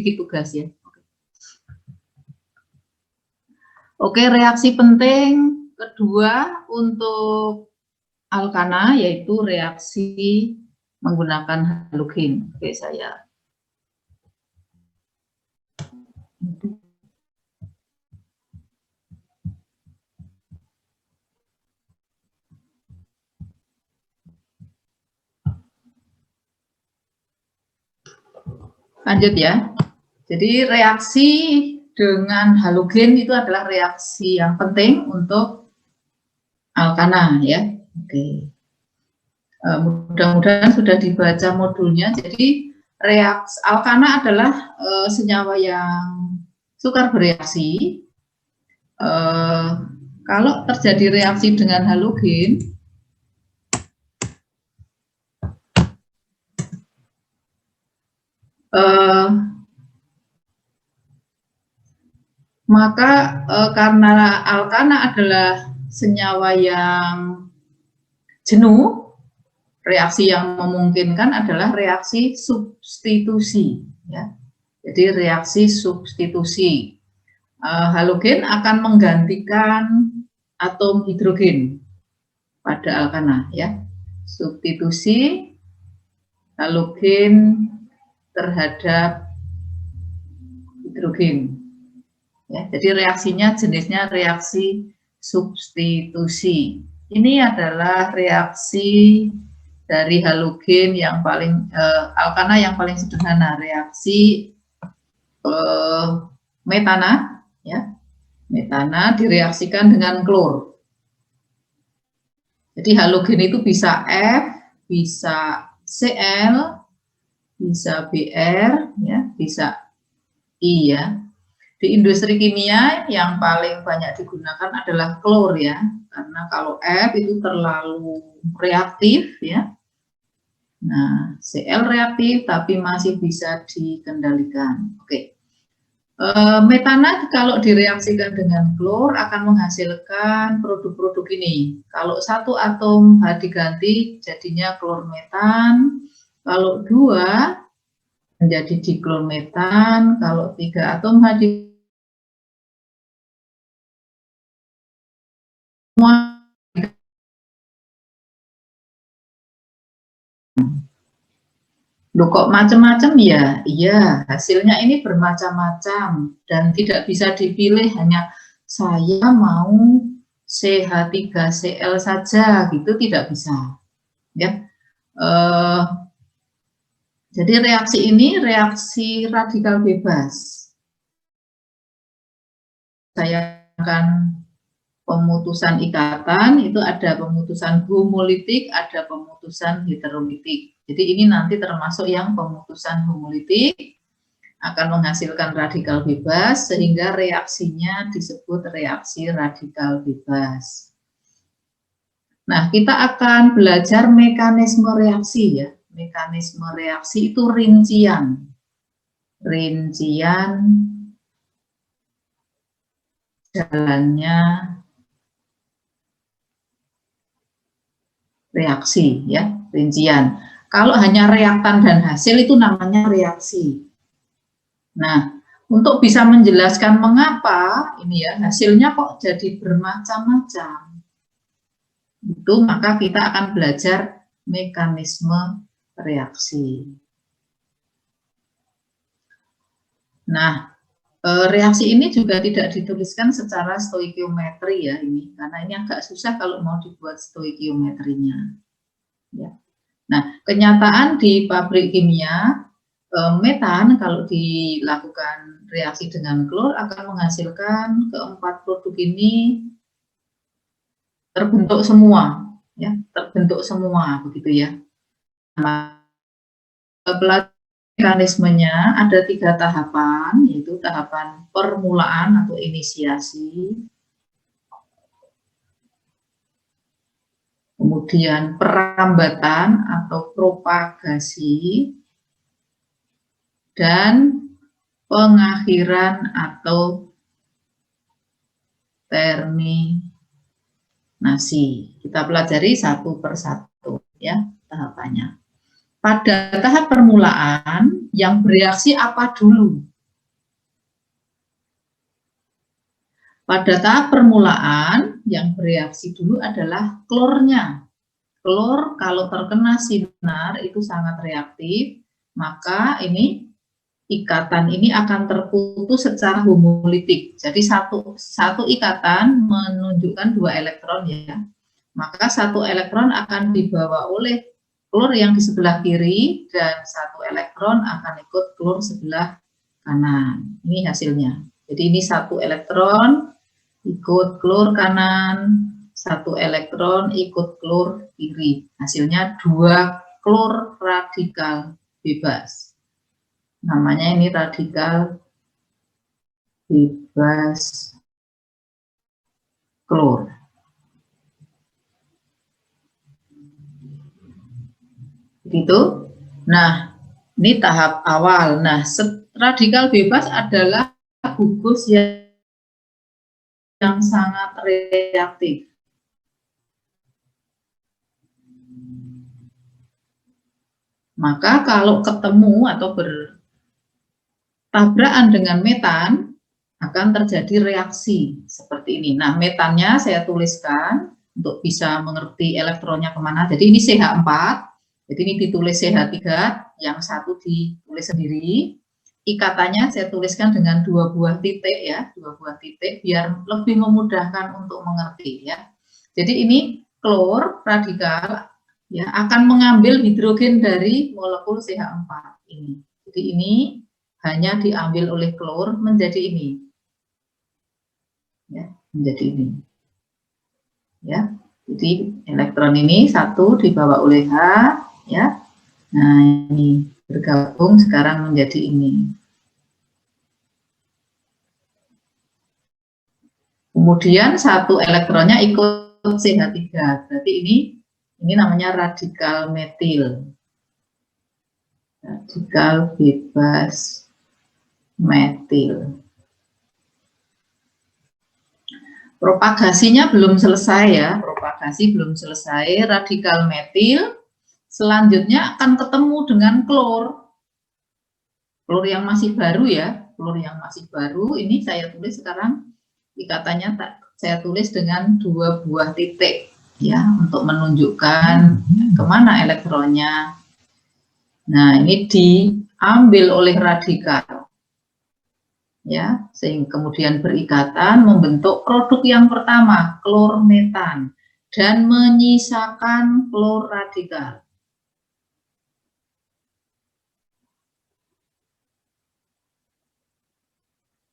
sedikit tugas ya. Oke, reaksi penting kedua untuk alkana yaitu reaksi menggunakan halogen. Oke, saya lanjut ya. Jadi reaksi dengan halogen itu adalah reaksi yang penting untuk alkana ya. Oke. Mudah-mudahan sudah dibaca modulnya. Jadi reaksi alkana adalah senyawa yang sukar bereaksi. Kalau terjadi reaksi dengan halogen, maka karena alkana adalah senyawa yang jenuh, reaksi yang memungkinkan adalah reaksi substitusi. Ya. Jadi reaksi substitusi. Halogen akan menggantikan atom hidrogen pada alkana. Ya. Substitusi halogen terhadap hidrogen. Ya, jadi reaksinya jenisnya reaksi substitusi. Ini adalah reaksi dari halogen yang paling alkana yang paling sederhana, reaksi metana, ya. Metana direaksikan dengan klor. Jadi halogen itu bisa F, bisa Cl, bisa Br, ya, bisa I ya. Di industri kimia yang paling banyak digunakan adalah klor ya, karena kalau F itu terlalu reaktif ya. Nah, Cl reaktif tapi masih bisa dikendalikan. Oke. Metana kalau direaksikan dengan klor akan menghasilkan produk-produk ini. Kalau satu atom H diganti jadinya klormetan, kalau dua menjadi diklormetan, kalau 3 atom H di Loh kok macam-macam ya? Iya, hasilnya ini bermacam-macam dan tidak bisa dipilih hanya saya mau CH3Cl saja gitu, tidak bisa. Ya. Jadi reaksi ini reaksi radikal bebas. Saya akan pemutusan ikatan, itu ada pemutusan homolitik, ada pemutusan heterolitik. Jadi ini nanti termasuk yang pemutusan homolitik akan menghasilkan radikal bebas sehingga reaksinya disebut reaksi radikal bebas. Nah, kita akan belajar mekanisme reaksi ya. Mekanisme reaksi itu rincian jalannya reaksi ya, rincian. Kalau hanya reaktan dan hasil itu namanya reaksi. Nah, untuk bisa menjelaskan mengapa ini ya hasilnya kok jadi bermacam-macam, itu maka kita akan belajar mekanisme reaksi. Nah, reaksi ini juga tidak dituliskan secara stoikiometri ya ini, karena ini agak susah kalau mau dibuat stoikiometrinya. Ya. Nah, kenyataan di pabrik kimia, metan kalau dilakukan reaksi dengan klor akan menghasilkan keempat produk ini terbentuk semua, ya, terbentuk semua begitu ya. Nah, mekanismenya ada 3 tahapan, yaitu tahapan permulaan atau inisiasi, kemudian perambatan atau propagasi, dan pengakhiran atau terminasi. Kita pelajari satu persatu ya tahapannya. Pada tahap permulaan yang bereaksi apa dulu? Pada tahap permulaan yang bereaksi dulu adalah klornya. Klor kalau terkena sinar itu sangat reaktif, maka ini ikatan ini akan terputus secara homolitik. Jadi satu ikatan menunjukkan 2 elektron ya. Maka 1 elektron akan dibawa oleh klor yang di sebelah kiri dan 1 elektron akan ikut klor sebelah kanan. Ini hasilnya. Jadi ini 1 elektron ikut klor kanan, 1 elektron ikut klor kiri. Hasilnya 2 klor radikal bebas. Namanya ini radikal bebas klor. Begitu. Nah, ini tahap awal. Nah, radikal bebas adalah gugus yang sangat reaktif. Maka kalau ketemu atau bertabrakan dengan metan, akan terjadi reaksi seperti ini. Nah, metannya saya tuliskan untuk bisa mengerti elektronnya kemana. Jadi ini CH4, jadi ini ditulis CH3, yang satu ditulis sendiri. Ikatannya saya tuliskan dengan 2 buah titik ya, 2 buah titik biar lebih memudahkan untuk mengerti ya. Jadi ini klor radikal ya akan mengambil hidrogen dari molekul CH4 ini. Jadi ini hanya diambil oleh klor menjadi ini. Ya, menjadi ini. Ya. Jadi elektron ini satu dibawa oleh H ya. Nah, ini bergabung sekarang menjadi ini. Kemudian 1 elektronnya ikut CH3. Berarti ini namanya radikal metil. Radikal bebas metil. Propagasinya belum selesai ya, propagasi belum selesai. Radikal metil selanjutnya akan ketemu dengan klor. Klor yang masih baru ya, klor yang masih baru. Ini saya tulis sekarang ikatannya saya tulis dengan 2 buah titik ya untuk menunjukkan kemana elektronnya. Nah, ini diambil oleh radikal ya, sehingga kemudian berikatan membentuk produk yang pertama, klor metan, dan menyisakan klor radikal.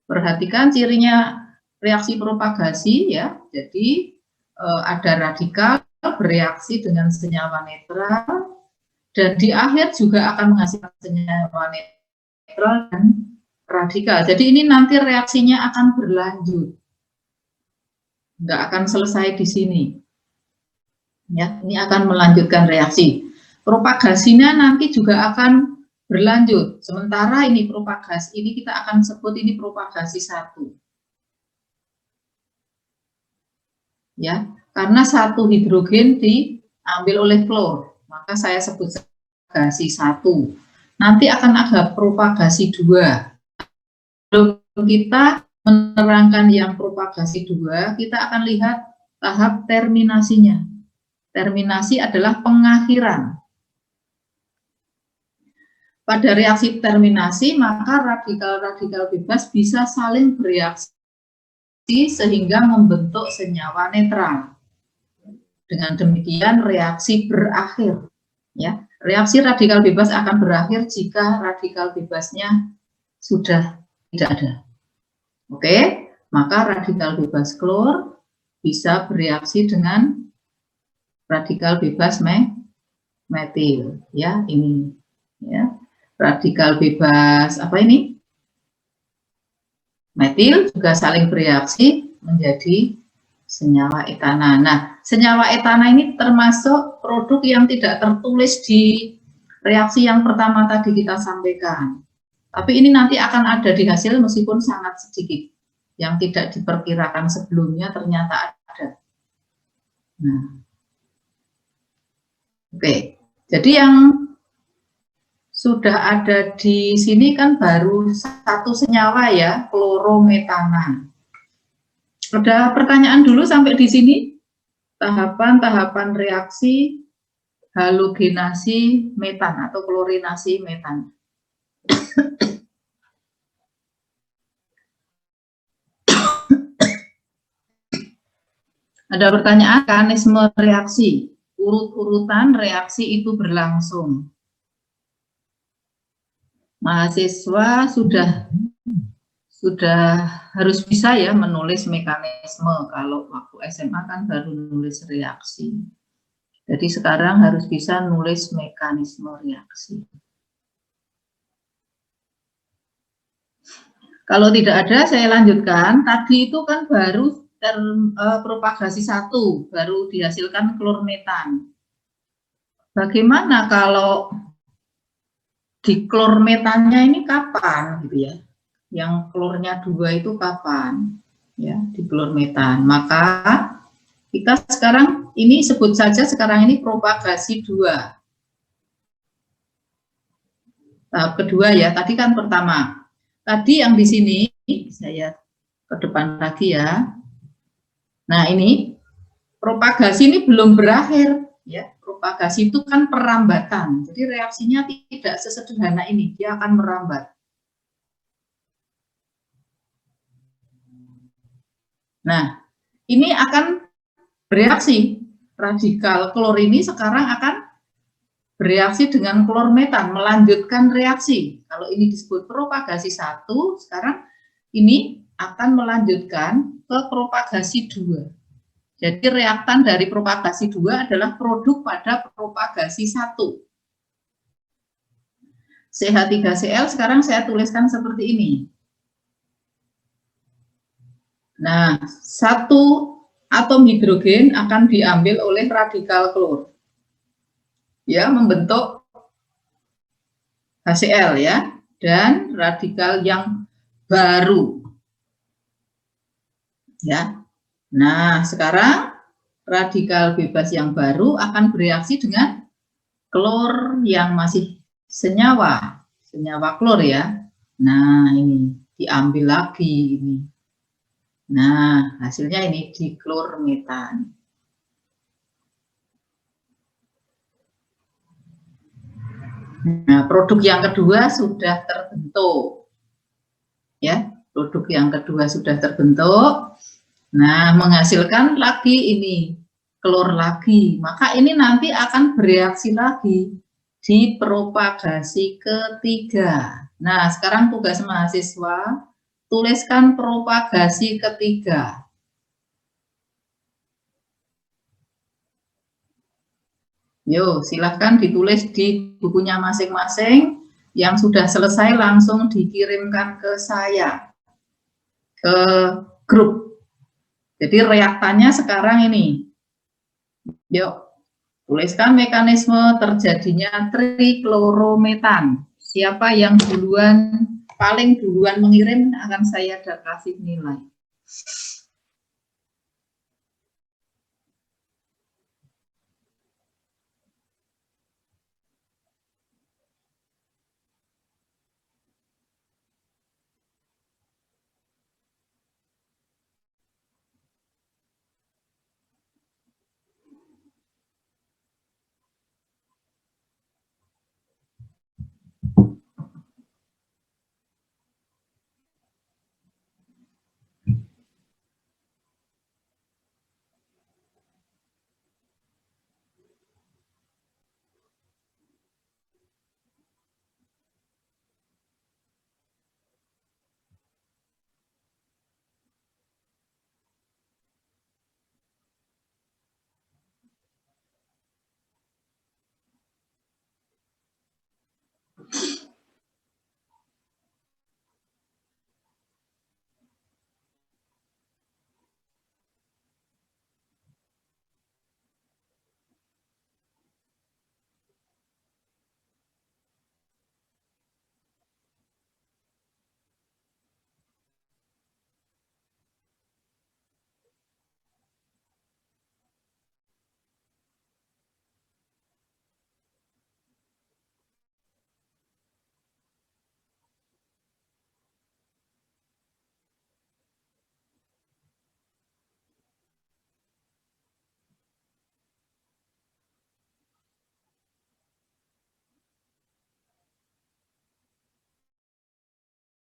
Perhatikan cirinya reaksi propagasi ya, jadi ada radikal bereaksi dengan senyawa netral, dan di akhir juga akan menghasilkan senyawa netral dan radikal. Jadi ini nanti reaksinya akan berlanjut, nggak akan selesai di sini. Ya, ini akan melanjutkan reaksi. Propagasinya nanti juga akan berlanjut. Sementara ini propagasi, ini kita akan sebut ini propagasi 1. Ya, karena 1 hidrogen diambil oleh klor, maka saya sebut propagasi 1. Nanti akan ada propagasi 2. Kalau kita menerangkan yang propagasi 2, kita akan lihat tahap terminasinya. Terminasi adalah pengakhiran. Pada reaksi terminasi, maka radikal-radikal bebas bisa saling bereaksi sehingga membentuk senyawa netral. Dengan demikian reaksi berakhir. Ya, reaksi radikal bebas akan berakhir jika radikal bebasnya sudah tidak ada. Oke, maka radikal bebas klor bisa bereaksi dengan radikal bebas metil. Ya, ini ya. Radikal bebas apa ini? Metil juga saling bereaksi menjadi senyawa etana. Nah, senyawa etana ini termasuk produk yang tidak tertulis di reaksi yang pertama tadi kita sampaikan. Tapi ini nanti akan ada di hasil meskipun sangat sedikit. Yang tidak diperkirakan sebelumnya ternyata ada. Nah, oke. Jadi yang sudah ada di sini kan baru 1 senyawa ya, klorometana. Ada pertanyaan dulu sampai di sini? Tahapan-tahapan reaksi halogenasi metan atau klorinasi metan. Ada pertanyaan, mekanisme reaksi, urut-urutan reaksi itu berlangsung. Mahasiswa sudah harus bisa ya menulis mekanisme. Kalau waktu SMA kan baru nulis reaksi. Jadi sekarang harus bisa nulis mekanisme reaksi. Kalau tidak ada, saya lanjutkan. Tadi itu kan baru propagasi 1, baru dihasilkan klor metan. Bagaimana kalau di klor metannya ini kapan gitu ya? Yang klornya 2 itu kapan? Ya, di klor metan. Maka kita sekarang ini sebut saja sekarang ini propagasi 2. Tahap kedua ya, tadi kan pertama. Tadi yang di sini, saya ke depan lagi ya. Nah ini, propagasi ini belum berakhir. Ya, propagasi itu kan perambatan. Jadi reaksinya tidak sesederhana ini, dia akan merambat. Nah, ini akan bereaksi. Radikal klor ini sekarang akan bereaksi dengan klor metan, melanjutkan reaksi. Kalau ini disebut propagasi 1, sekarang ini akan melanjutkan ke propagasi 2. Jadi reaktan dari propagasi 2 adalah produk pada propagasi 1. CH3Cl sekarang saya tuliskan seperti ini. Nah, satu atom hidrogen akan diambil oleh radikal klor. Ya, membentuk HCl ya, dan radikal yang baru. Ya. Nah, sekarang radikal bebas yang baru akan bereaksi dengan klor yang masih senyawa klor ya. Nah, ini diambil lagi ini. Nah, hasilnya ini diklor metan. Nah, produk yang kedua sudah terbentuk. Ya, produk yang kedua sudah terbentuk. Nah, menghasilkan lagi ini klor lagi. Maka ini nanti akan bereaksi lagi di propagasi ketiga. Nah, sekarang tugas mahasiswa tuliskan propagasi ketiga. Yo, silahkan ditulis di bukunya masing-masing. Yang sudah selesai langsung dikirimkan ke saya, ke grup. Jadi reaktannya sekarang ini. Yuk, tuliskan mekanisme terjadinya triklorometan. Siapa yang paling duluan mengirim akan saya kasih nilai.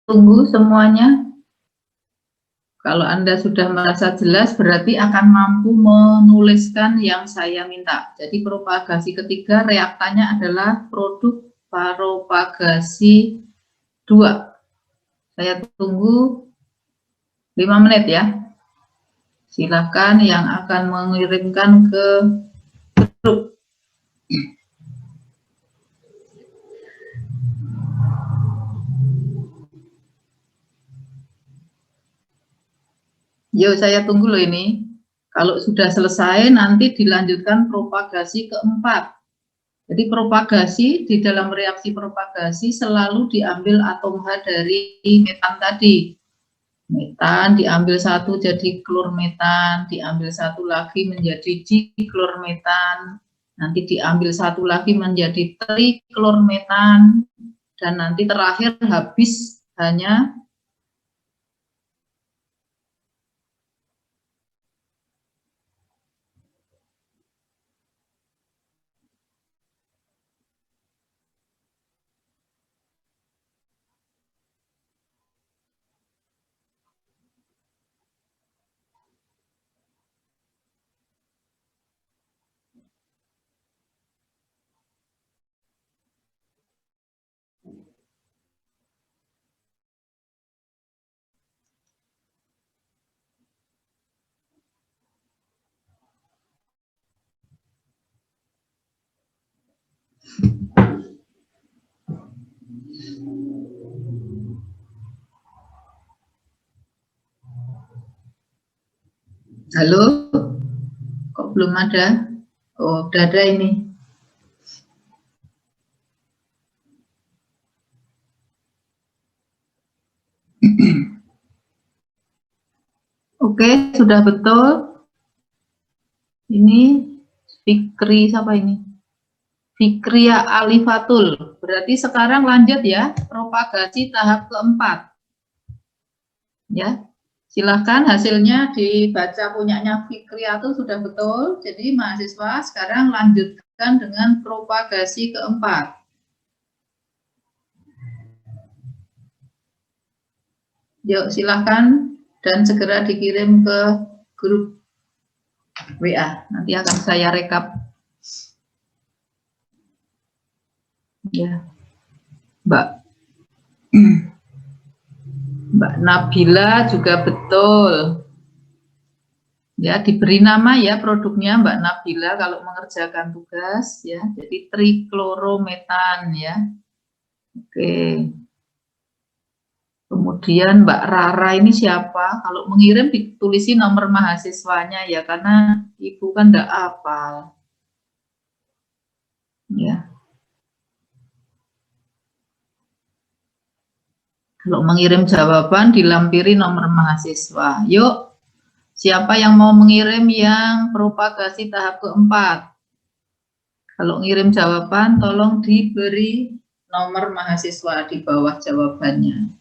tunggu semuanya. Kalau Anda sudah merasa jelas, berarti akan mampu menuliskan yang saya minta. Jadi propagasi ketiga reaktannya adalah produk propagasi 2. Saya tunggu 5 menit ya. Silakan yang akan mengirimkan ke grup. Yo, saya tunggu loh ini. Kalau sudah selesai, nanti dilanjutkan propagasi keempat. Jadi propagasi, di dalam reaksi propagasi selalu diambil atom H dari metan tadi. Metan diambil satu jadi klormetan, diambil satu lagi menjadi diklormetan, nanti diambil satu lagi menjadi triklormetan, dan nanti terakhir habis hanya halo, kok belum ada? Oh, udah ada ini. Oke, sudah betul. Ini Fikri siapa ini? Fikria Alifatul. Berarti sekarang lanjut ya, propagasi tahap keempat. Ya, silahkan hasilnya dibaca punyanya Fikriatul sudah betul. Jadi mahasiswa sekarang lanjutkan dengan propagasi keempat. Yuk silahkan dan segera dikirim ke grup WA. Nanti akan saya rekap. Ya, Mbak Nabila juga betul. Ya, diberi nama ya produknya Mbak Nabila kalau mengerjakan tugas ya. Jadi triklorometan ya. Oke. Kemudian Mbak Rara ini siapa? Kalau mengirim ditulisi nomor mahasiswanya ya, karena Ibu kan enggak hafal. Ya. Kalau mengirim jawaban dilampiri nomor mahasiswa. Yuk, siapa yang mau mengirim yang propagasi tahap keempat? Kalau ngirim jawaban, tolong diberi nomor mahasiswa di bawah jawabannya.